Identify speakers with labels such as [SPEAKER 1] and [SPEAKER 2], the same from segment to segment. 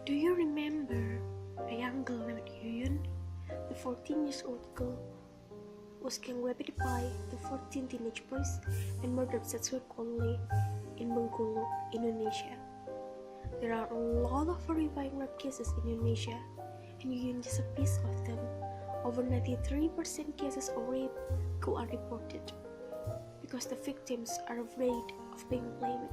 [SPEAKER 1] Do you remember a young girl named Yuyun? The 14-year-old girl was kidnapped by the 14 teenage boys and murdered sexually in Bengkulu, Indonesia. There are a lot of horrifying rape cases in Indonesia, and Yuyun is just a piece of them. Over 93% cases of rape go unreported because the victims are afraid of being blamed.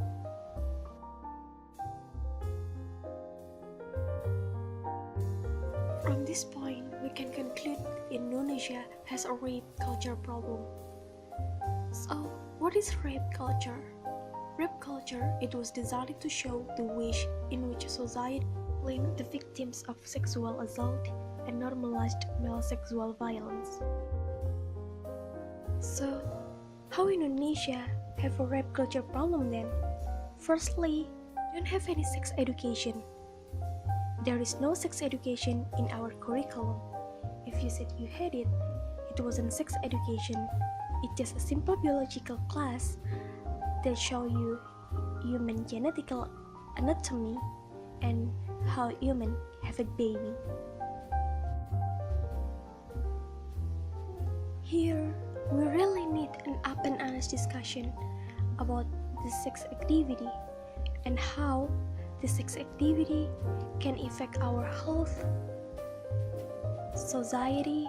[SPEAKER 1] From this point, we can conclude Indonesia has a rape culture problem. So, what is rape culture? Rape culture, it was designed to show the ways in which society blamed the victims of sexual assault and normalized male sexual violence. So, how Indonesia have a rape culture problem then? Firstly, don't have any sex education. There is no sex education in our curriculum. If you said you had it, it wasn't sex education. It's just a simple biological class that show you human genetical anatomy and how humans have a baby. Here, we really need an up and honest discussion about the sex activity and how the sex activity can affect our health, society,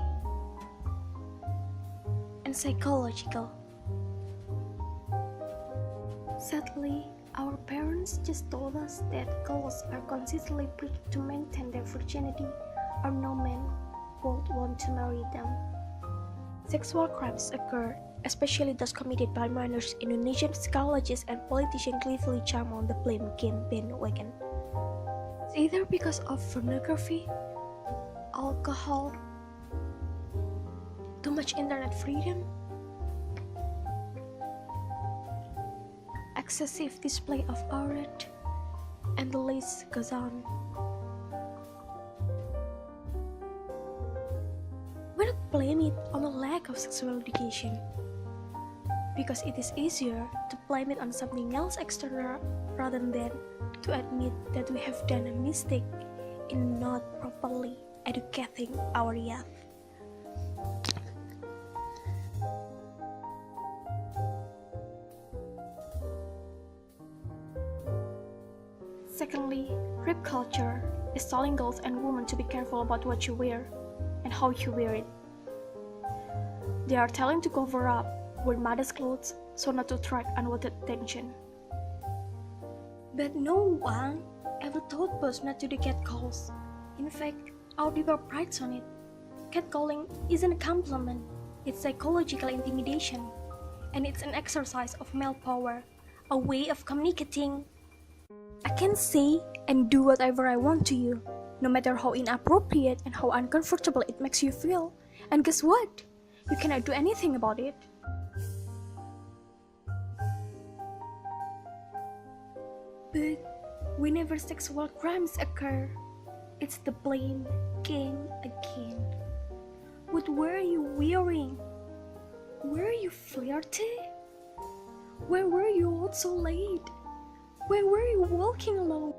[SPEAKER 1] and psychological. Sadly, our parents just told us that girls are consistently preached to maintain their virginity or no man would want to marry them. Sexual crimes occur, especially those committed by minors. Indonesian psychologists and politicians gleefully jump on the blame game bandwagon. It's either because of pornography, alcohol, too much internet freedom, excessive display of art, and the list goes on. We don't blame it on a lack of sexual education, because it is easier to blame it on something else external rather than to admit that we have done a mistake in not properly educating our youth. Secondly, rape culture is telling girls and women to be careful about what you wear and how you wear it. They are telling to cover up, wear modest clothes so not to attract unwanted attention. But no one ever told us not to do catcalls. In fact, our people prides on it. Catcalling isn't a compliment, it's psychological intimidation, and it's an exercise of male power, a way of communicating. I can say and do whatever I want to you, no matter how inappropriate and how uncomfortable it makes you feel. And guess what? You cannot do anything about it. But whenever sexual crimes occur, it's the blame game again. What were you wearing? Were you flirty? Where were you out so late? Where were you walking alone?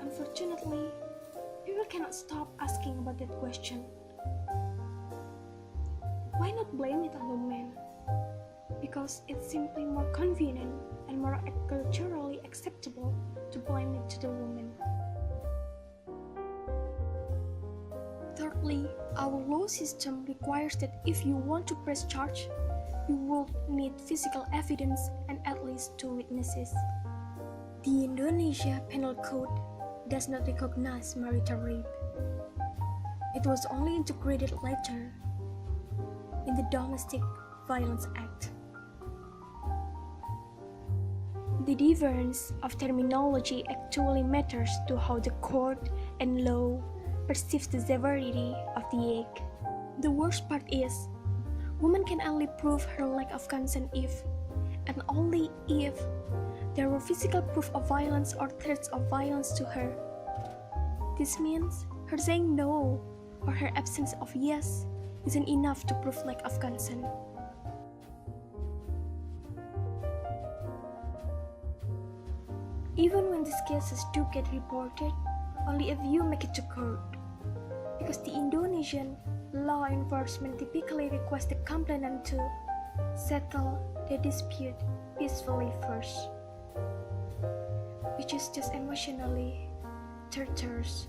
[SPEAKER 1] Unfortunately, people cannot stop asking about that question. Why not blame it on the men? Because it's simply more convenient and more culturally acceptable to blame it to the woman. Thirdly, our law system requires that if you want to press charge, you will need physical evidence and at least 2 witnesses. The Indonesia Penal Code does not recognize marital rape. It was only integrated later in the Domestic Violence Act. The difference of terminology actually matters to how the court and law perceives the severity of the act. The worst part is, women can only prove her lack of consent if, and only if, there were physical proof of violence or threats of violence to her. This means her saying no or her absence of yes isn't enough to prove lack of consent. Even when these cases do get reported, only a few make it to court. Because the Indonesian law enforcement typically requests the complainant to settle the dispute peacefully first, which is just emotionally tortures